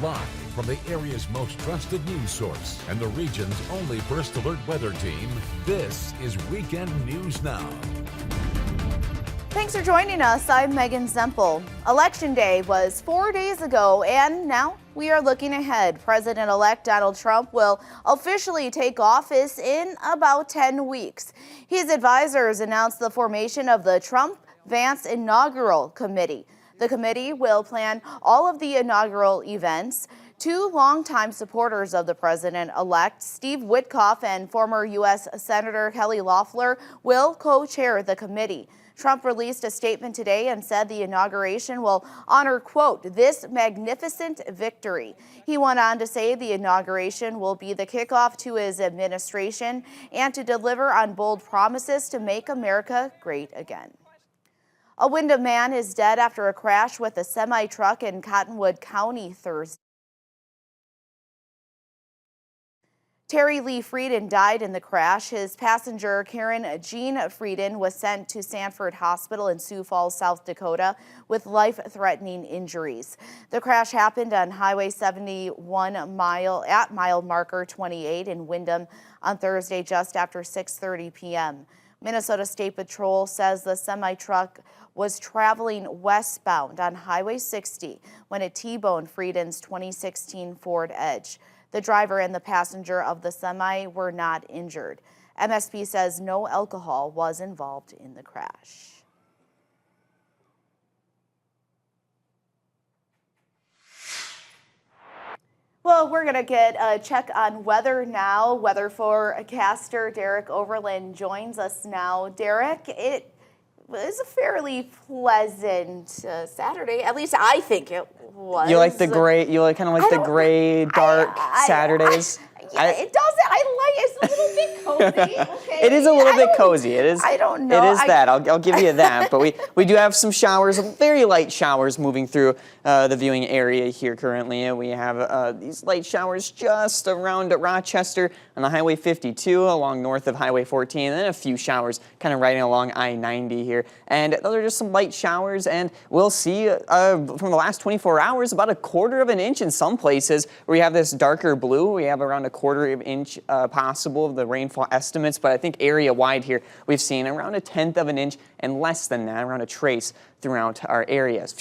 Live from the area's most trusted news source and the region's only First Alert weather team, this is Weekend News Now. Thanks for joining us. I'm Megan Zempel. Election Day was 4 days ago, and now we are looking ahead. President-elect Donald Trump will officially take office in about 10 weeks. His advisors announced the formation of the Trump-Vance Inaugural Committee. The committee will plan all of the inaugural events. Two longtime supporters of the president-elect, Steve Witkoff and former U.S. Senator Kelly Loeffler, will co-chair the committee. Trump released a statement today and said the inauguration will honor, quote, this magnificent victory. He went on to say the inauguration will be the kickoff to his administration and to deliver on bold promises to make America great again. A Windham man is dead after a crash with a semi-truck in Cottonwood County Thursday. Terry Lee Frieden died in the crash. His passenger, Karen Jean Frieden, was sent to Sanford Hospital in Sioux Falls, South Dakota, with life-threatening injuries. The crash happened on Highway 71 at mile marker 28 in Windham on Thursday just after 6:30 p.m. Minnesota State Patrol says the semi-truck was traveling westbound on Highway 60 when it T-boned Frieden's 2016 Ford Edge. The driver and the passenger of the semi were not injured. MSP says no alcohol was involved in the crash. Well, we're going to get a check on weather now. Weather forecaster Derek Overland joins us now. Derek, it was a fairly pleasant Saturday. At least I think it was. You like the gray? You like kind of like the gray, dark Saturdays? Yeah, it does. It's a little bit cozy. Okay. It is a little bit cozy. It is. I don't know. It is that. I'll give you that. But we do have some showers, very light showers moving through the viewing area here currently. And we have these light showers just around Rochester on the Highway 52 along north of Highway 14, and then a few showers kind of riding along I-90 here. And those are just some light showers. And we'll see from the last 24 hours about 1/4 of an inch in some places where we have this darker blue. We have around 1/4 of an inch possible of the rainfall estimates, but I think area-wide here we've seen around 1/10 of an inch and less than that, around a trace throughout our areas.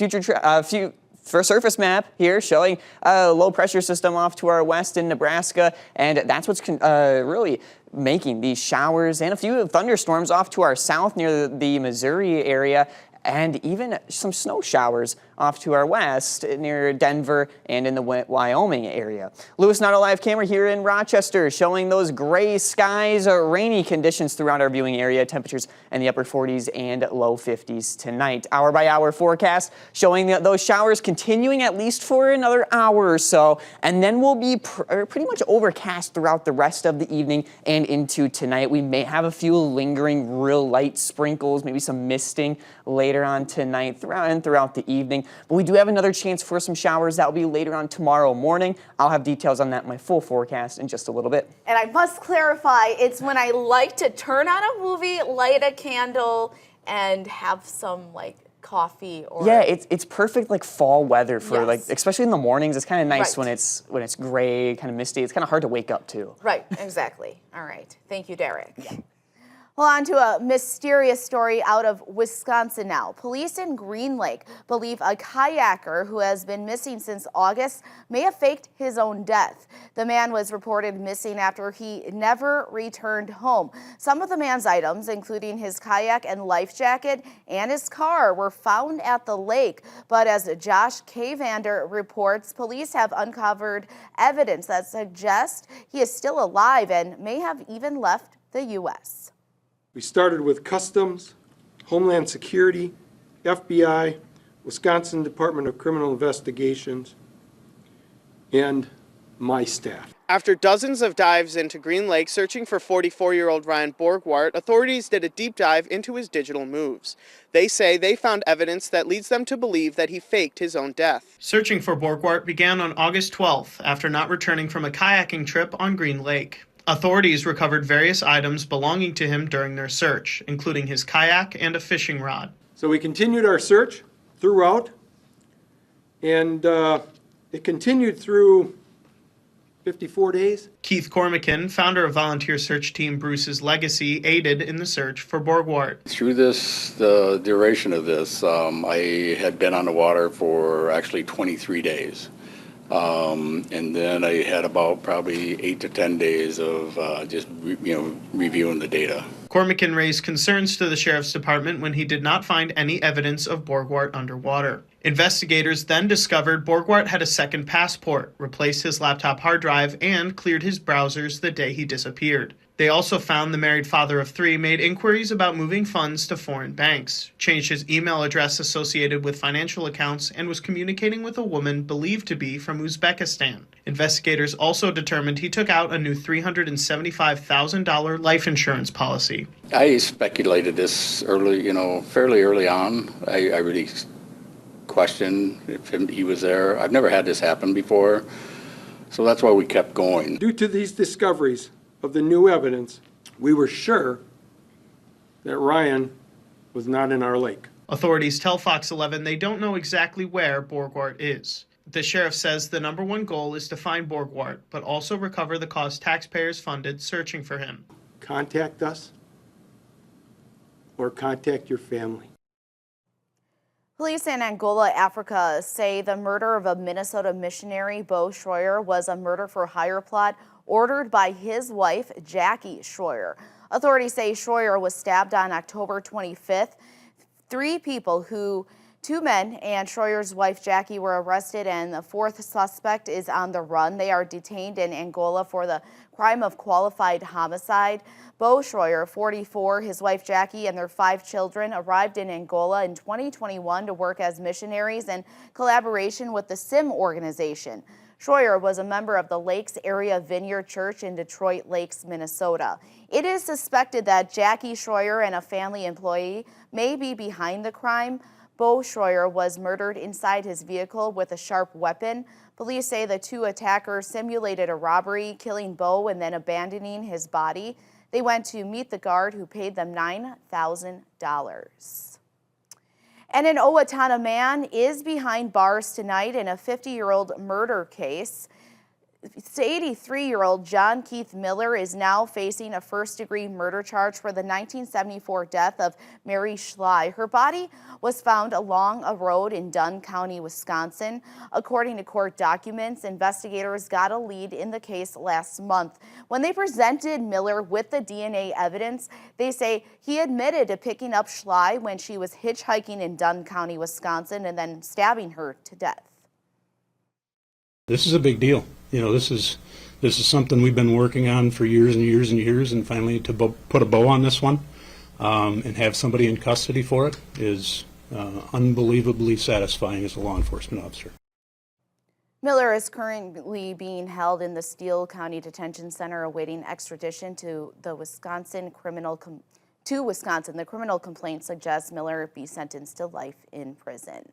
For surface map here showing a low pressure system off to our west in Nebraska, and that's what's really making these showers and a few thunderstorms off to our south near the Missouri area, and even some snow showers off to our west near Denver and in the Wyoming area. Lewis Notto live camera here in Rochester showing those gray skies, rainy conditions throughout our viewing area, temperatures in the upper 40s and low 50s tonight. Hour by hour forecast showing those showers continuing at least for another hour or so, and then we'll be pretty much overcast throughout the rest of the evening and into tonight. We may have a few lingering real light sprinkles, maybe some misting later on tonight throughout the evening. But we do have another chance for some showers. That will be later on tomorrow morning. I'll have details on that in my full forecast in just a little bit. And I must clarify, it's when I like to turn on a movie, light a candle, and have some coffee or yeah, it's perfect fall weather for yes. especially in the mornings. It's kind of nice right. when it's gray, kind of misty. It's kind of hard to wake up to. Right, exactly. All right. Thank you, Derek. Yeah. Well, on to a mysterious story out of Wisconsin now. Police in Green Lake believe a kayaker who has been missing since August may have faked his own death. The man was reported missing after he never returned home. Some of the man's items, including his kayak and life jacket and his car, were found at the lake. But as Josh Vander reports, police have uncovered evidence that suggests he is still alive and may have even left the U.S. We started with Customs, Homeland Security, FBI, Wisconsin Department of Criminal Investigations, and my staff. After dozens of dives into Green Lake searching for 44-year-old Ryan Borgwart, authorities did a deep dive into his digital moves. They say they found evidence that leads them to believe that he faked his own death. Searching for Borgwart began on August 12th after not returning from a kayaking trip on Green Lake. Authorities recovered various items belonging to him during their search, including his kayak and a fishing rod. So we continued our search throughout, and It continued through 54 days. Keith Cormican, founder of volunteer search team Bruce's Legacy, aided in the search for Borgward. Through the duration of this, I had been on the water for actually 23 days. And then I had about probably 8 to 10 days of just reviewing the data. Cormican raised concerns to the sheriff's department when he did not find any evidence of Borgward underwater. Investigators then discovered Borgward had a second passport, replaced his laptop hard drive, and cleared his browsers the day he disappeared. They also found the married father of 3 made inquiries about moving funds to foreign banks, changed his email address associated with financial accounts, and was communicating with a woman believed to be from Uzbekistan. Investigators also determined he took out a new $375,000 life insurance policy. I speculated this fairly early on. I really questioned if he was there. I've never had this happen before, so that's why we kept going. Due to these discoveries of the new evidence, we were sure that Ryan was not in our lake. Authorities tell Fox 11 they don't know exactly where Borgward is. The sheriff says the number one goal is to find Borgward, but also recover the cost taxpayers funded searching for him. Contact us or contact your family. Police in Angola, Africa say the murder of a Minnesota missionary, Bo Schroyer, was a murder for hire plot ordered by his wife, Jackie Schroyer. Authorities say Schroyer was stabbed on October 25th. 2 men and Schroyer's wife, Jackie, were arrested, and the 4th suspect is on the run. They are detained in Angola for the crime of qualified homicide. Bo Schroyer, 44, his wife Jackie, and their 5 children arrived in Angola in 2021 to work as missionaries in collaboration with the SIM organization. Schroyer was a member of the Lakes Area Vineyard Church in Detroit Lakes, Minnesota. It is suspected that Jackie Schroyer and a family employee may be behind the crime. Bo Schroyer was murdered inside his vehicle with a sharp weapon. Police say the 2 attackers simulated a robbery, killing Bo and then abandoning his body. They went to meet the guard, who paid them $9,000. And an Owatonna man is behind bars tonight in a 50-year-old murder case. 83-year-old John Keith Miller is now facing a first-degree murder charge for the 1974 death of Mary Schley. Her body was found along a road in Dunn County, Wisconsin. According to court documents, investigators got a lead in the case last month. When they presented Miller with the DNA evidence, they say he admitted to picking up Schley when she was hitchhiking in Dunn County, Wisconsin, and then stabbing her to death. This is a big deal. This is something we've been working on for years and years and years, and finally to put a bow on this one and have somebody in custody for it is unbelievably satisfying as a law enforcement officer. Miller is currently being held in the Steele County Detention Center awaiting extradition to Wisconsin. The criminal complaint suggests Miller be sentenced to life in prison.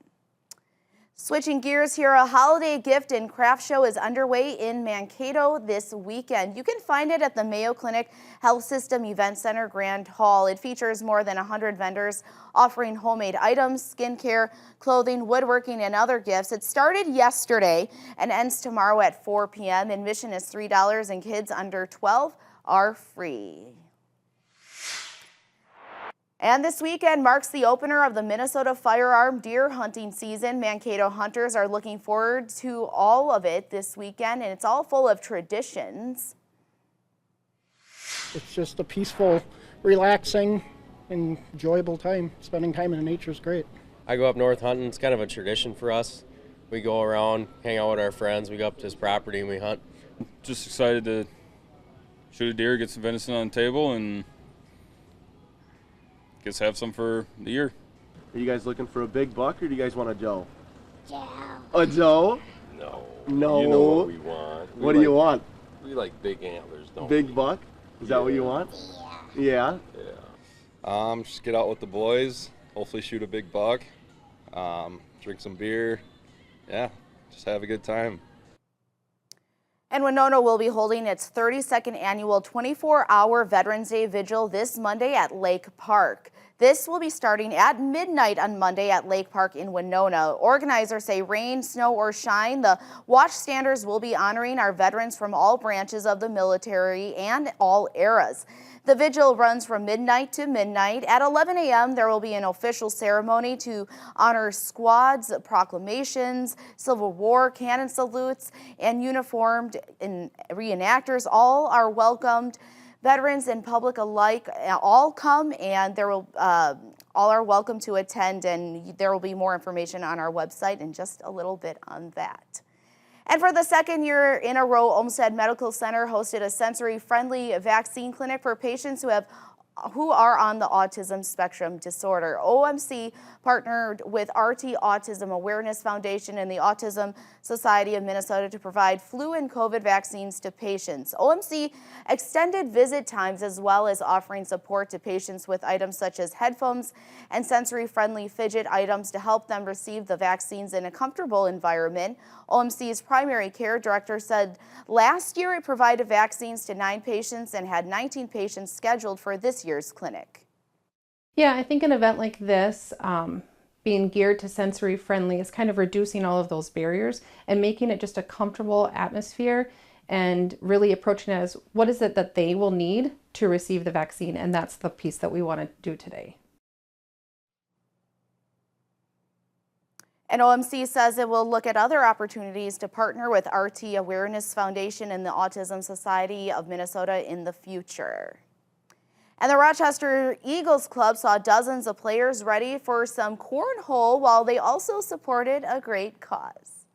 Switching gears here, a holiday gift and craft show is underway in Mankato this weekend. You can find it at the Mayo Clinic Health System Event Center Grand Hall. It features more than 100 vendors offering homemade items, skincare, clothing, woodworking, and other gifts. It started yesterday and ends tomorrow at 4 p.m. Admission is $3 and kids under 12 are free. And this weekend marks the opener of the Minnesota firearm deer hunting season. Mankato hunters are looking forward to all of it this weekend, and it's all full of traditions. It's just a peaceful, relaxing, enjoyable time. Spending time in nature is great. I go up north hunting. It's kind of a tradition for us. We go around, hang out with our friends. We go up to his property and we hunt. Just excited to shoot a deer, get some venison on the table, and guess have some for the year. Are you guys looking for a big buck, or do you guys want a Joe? Joe. A Joe? No. No. You know what we want. What do you want? We like big antlers, don't we? we? Big buck? Is that what you want? Yeah. Yeah. Just get out with the boys, hopefully shoot a big buck, drink some beer. Yeah, just have a good time. And Winona will be holding its 32nd annual 24-hour Veterans Day Vigil this Monday at Lake Park. This will be starting at midnight on Monday at Lake Park in Winona. Organizers say rain, snow, or shine, the watchstanders will be honoring our veterans from all branches of the military and all eras. The vigil runs from midnight to midnight. At 11 a.m., there will be an official ceremony to honor squads, proclamations, Civil War cannon salutes, and uniformed reenactors. All are welcomed. Veterans and public alike all come, and there will all are welcome to attend, and there will be more information on our website in just a little bit on that. And for the second year in a row, Olmsted Medical Center hosted a sensory-friendly vaccine clinic for patients who are on the autism spectrum disorder. OMC partnered with RT Autism Awareness Foundation and the Autism Society of Minnesota to provide flu and COVID vaccines to patients. OMC extended visit times as well as offering support to patients with items such as headphones and sensory-friendly fidget items to help them receive the vaccines in a comfortable environment. OMC's primary care director said last year it provided vaccines to 9 patients and had 19 patients scheduled for this year's clinic. Yeah, I think an event like this, being geared to sensory friendly, is kind of reducing all of those barriers and making it just a comfortable atmosphere and really approaching it as what is it that they will need to receive the vaccine, and that's the piece that we want to do today. And OMC says it will look at other opportunities to partner with RT Awareness Foundation and the Autism Society of Minnesota in the future. And the Rochester Eagles Club saw dozens of players ready for some cornhole while they also supported a great cause.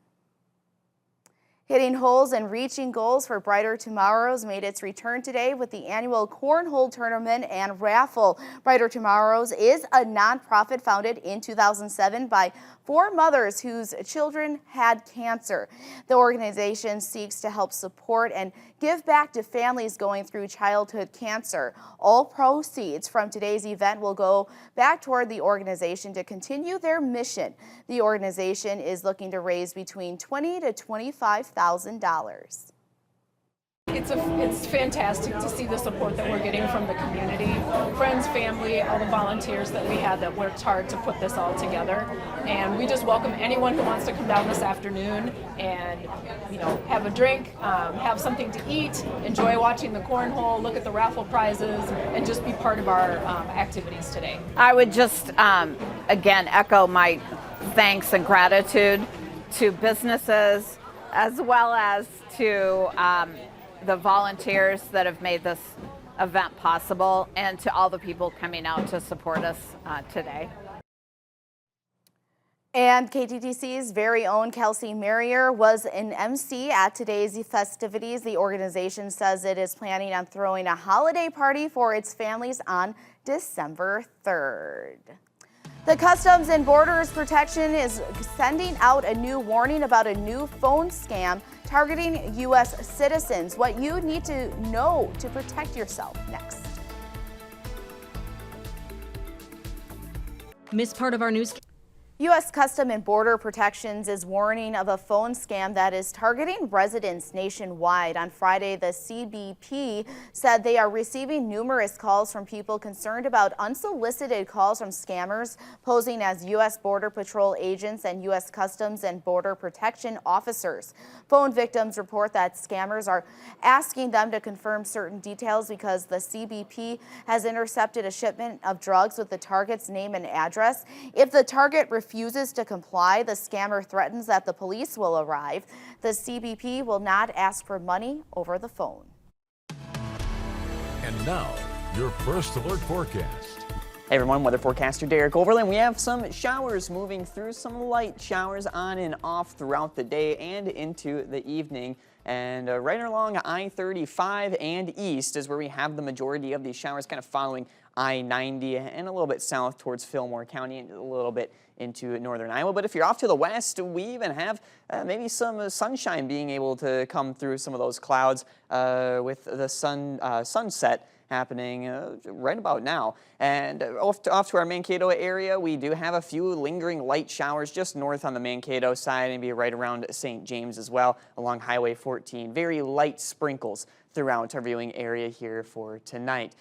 Hitting holes and reaching goals for Brighter Tomorrows made its return today with the annual Cornhole Tournament and Raffle. Brighter Tomorrows is a nonprofit founded in 2007 by 4 mothers whose children had cancer. The organization seeks to help support and give back to families going through childhood cancer. All proceeds from today's event will go back toward the organization to continue their mission. The organization is looking to raise between $20,000 to $25,000. It's fantastic to see the support that we're getting from the community, friends, family, all the volunteers that we had that worked hard to put this all together. And we just welcome anyone who wants to come down this afternoon and, have a drink, have something to eat, enjoy watching the cornhole, look at the raffle prizes, and just be part of our activities today. I would just, again, echo my thanks and gratitude to businesses as well as to the volunteers that have made this event possible, and to all the people coming out to support us today. And KTTC's very own Kelsey Merrier was an MC at today's festivities. The organization says it is planning on throwing a holiday party for its families on December 3rd. The Customs and Borders Protection is sending out a new warning about a new phone scam targeting U.S. citizens. What you need to know to protect yourself next. Missed part of our news. U.S. Customs and Border Protections is warning of a phone scam that is targeting residents nationwide. On Friday, the CBP said they are receiving numerous calls from people concerned about unsolicited calls from scammers posing as U.S. Border Patrol agents and U.S. Customs and Border Protection officers. Phone victims report that scammers are asking them to confirm certain details because the CBP has intercepted a shipment of drugs with the target's name and address. If the target refuses to comply, the scammer threatens that the police will arrive. The CBP will not ask for money over the phone. And now, your First Alert forecast. Hey everyone, weather forecaster Derek Overland. We have some showers moving through, some light showers on and off throughout the day and into the evening. And right along I-35 and east is where we have the majority of these showers, kind of following I-90 and a little bit south towards Fillmore County and a little bit into northern Iowa. But if you're off to the west, we even have maybe some sunshine being able to come through some of those clouds with the sunset happening right about now. And off to our Mankato area, we do have a few lingering light showers just north on the Mankato side, maybe right around St. James as well, along Highway 14. Very light sprinkles throughout our viewing area here for tonight.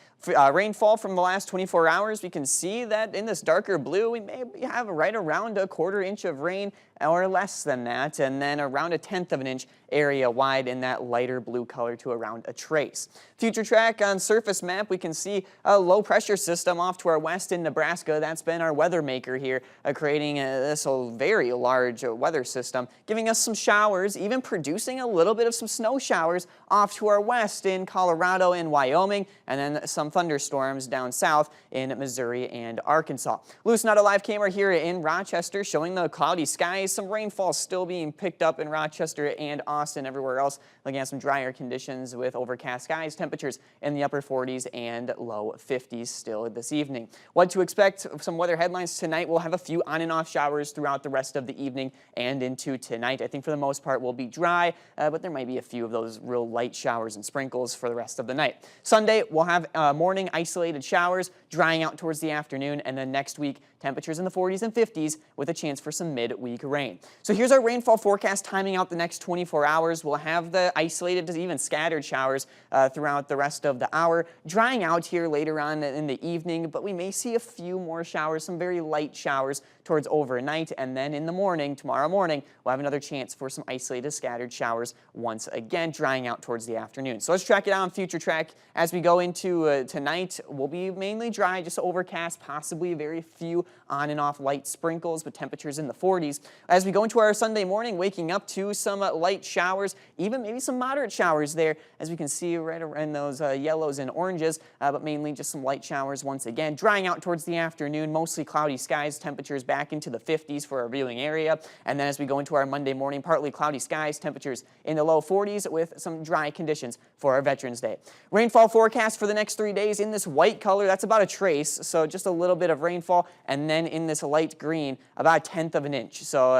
Rainfall from the last 24 hours, we can see that in this darker blue, we may have right around a 1/4 inch of rain or less than that, and then around 1/10 of an inch area wide in that lighter blue color to around a trace. Future track on surface map, we can see a low pressure system off to our west in Nebraska. That's been our weather maker here, creating this very large weather system, giving us some showers, even producing a little bit of some snow showers off to our west in Colorado and Wyoming, and then some thunderstorms down south in Missouri and Arkansas. Loose Not Alive camera here in Rochester showing the cloudy skies, some rainfall still being picked up in Rochester and Austin, everywhere else looking at some drier conditions with overcast skies, temperatures in the upper 40s and low 50s still this evening. What to expect, some weather headlines tonight. We'll have a few on and off showers throughout the rest of the evening and into tonight. I think for the most part will be dry, but there might be a few of those real light showers and sprinkles for the rest of the night. Sunday, we'll have morning isolated showers, drying out towards the afternoon, and then next week, temperatures in the 40s and 50s with a chance for some midweek rain. So here's our rainfall forecast timing out the next 24 hours. We'll have the isolated to even scattered showers throughout the rest of the hour, drying out here later on in the evening, but we may see a few more showers, some very light showers towards overnight, and then in the morning, tomorrow morning, we'll have another chance for some isolated scattered showers once again, drying out towards the afternoon. So let's track it out on Future Track. As we go into tonight, we'll be mainly dry, just overcast, possibly very few on and off light sprinkles, but temperatures in the 40s. As we go into our Sunday morning, waking up to some light showers, even maybe some moderate showers there, as we can see right around those yellows and oranges, but mainly just some light showers once again. Drying out towards the afternoon, mostly cloudy skies, temperatures back into the 50s for our viewing area. And then as we go into our Monday morning, partly cloudy skies, temperatures in the low 40s with some dry conditions for our Veterans Day. Rainfall forecast for the next 3 days in this white color, that's about a trace, so just a little bit of rainfall, and then in this light green, about 1/10 of an inch. So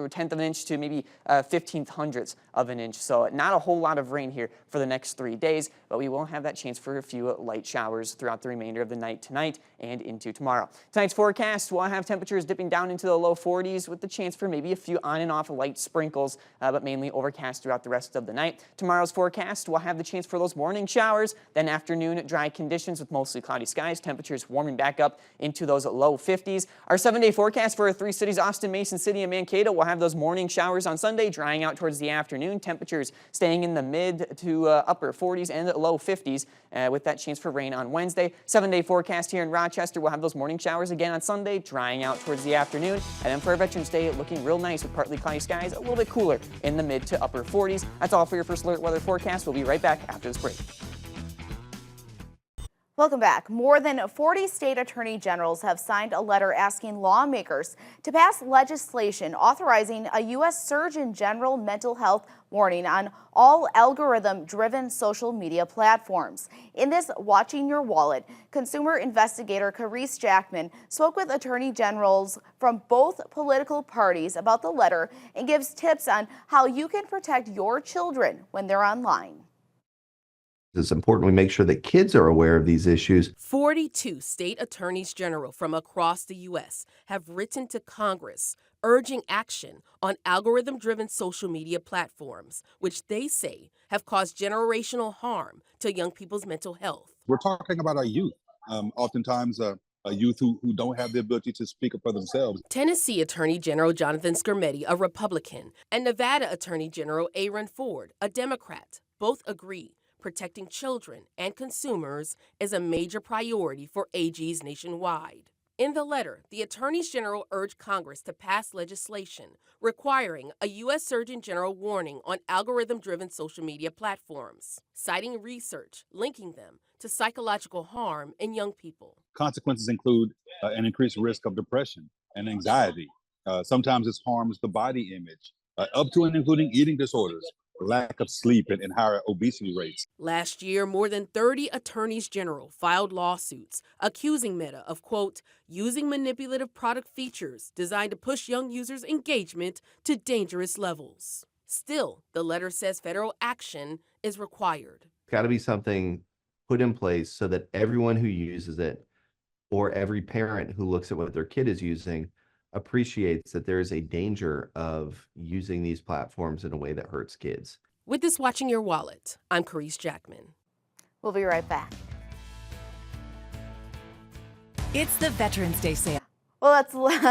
1/10 of an inch to maybe 1/1500ths of an inch. So not a whole lot of rain here for the next 3 days, but we will have that chance for a few light showers throughout the remainder of the night tonight and into tomorrow. Tonight's forecast, we'll have temperatures dipping down into the low 40s with the chance for maybe a few on and off light sprinkles, but mainly overcast throughout the rest of the night. Tomorrow's forecast, we'll have the chance for those morning showers, then afternoon dry conditions with mostly cloudy skies, temperatures warming back up into those low 50s. Our 7-day forecast for our 3 cities, Austin, Mason City, and Mankato, will have those morning showers on Sunday, drying out towards the afternoon, temperatures staying in the mid to upper 40s and low 50s with that chance for rain on Wednesday. 7-day forecast here in Rochester, we'll have those morning showers again on Sunday, drying out towards the afternoon, and then for our Veterans Day, looking real nice with partly cloudy skies, a little bit cooler in the mid to upper 40s. That's all for your First Alert weather forecast. We'll be right back after this break. Welcome back. More than 40 state attorney generals have signed a letter asking lawmakers to pass legislation authorizing a U.S. Surgeon General mental health warning on all algorithm-driven social media platforms. In this Watching Your Wallet, consumer investigator Carice Jackman spoke with attorney generals from both political parties about the letter and gives tips on how you can protect your children when they're online. It's important we make sure that kids are aware of these issues. 42 state attorneys general from across the U.S. have written to Congress urging action on algorithm-driven social media platforms, which they say have caused generational harm to young people's mental health. We're talking about our youth, oftentimes a youth who don't have the ability to speak up for themselves. Tennessee Attorney General Jonathan Skrmetti, a Republican, and Nevada Attorney General Aaron Ford, a Democrat, both agree protecting children and consumers is a major priority for AGs nationwide. In the letter, the attorneys general urged Congress to pass legislation requiring a U.S. Surgeon General warning on algorithm-driven social media platforms, citing research linking them to psychological harm in young people. Consequences include an increased risk of depression and anxiety. Sometimes this harms the body image, up to and including eating disorders, lack of sleep, and higher obesity rates. Last year, more than 30 attorneys general filed lawsuits accusing Meta of, quote, using manipulative product features designed to push young users' engagement to dangerous levels. Still, the letter says federal action is required. It's got to be something put in place so that everyone who uses it or every parent who looks at what their kid is using appreciates that there is a danger of using these platforms in a way that hurts kids. With this Watching Your Wallet, I'm Carice Jackman. We'll be right back. It's the Veterans Day sale. Well,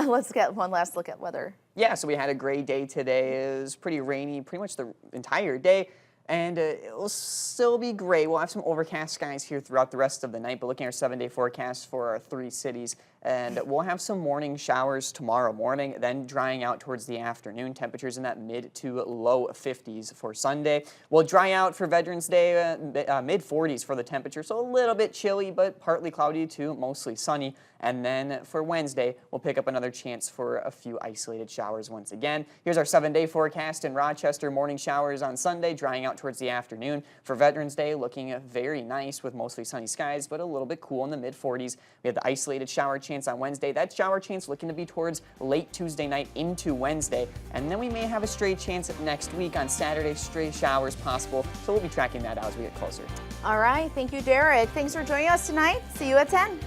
let's get one last look at weather. Yeah, so we had a great day today. It was pretty rainy pretty much the entire day, and it will still be gray. We'll have some overcast skies here throughout the rest of the night, but looking at our 7-day forecast for our 3 cities, and we'll have some morning showers tomorrow morning, then drying out towards the afternoon. Temperatures in that mid to low 50s for Sunday. We'll dry out for Veterans Day, mid 40s for the temperature, so a little bit chilly, but partly cloudy to mostly sunny. And then for Wednesday, we'll pick up another chance for a few isolated showers once again. Here's our 7-day forecast in Rochester. Morning showers on Sunday, drying out towards the afternoon. For Veterans Day, looking very nice with mostly sunny skies, but a little bit cool in the mid 40s. We have the isolated shower chance on Wednesday. That shower chance looking to be towards late Tuesday night into Wednesday. And then we may have a stray chance next week on Saturday, stray showers possible. So we'll be tracking that out as we get closer. All right. Thank you, Derek. Thanks for joining us tonight. See you at 10.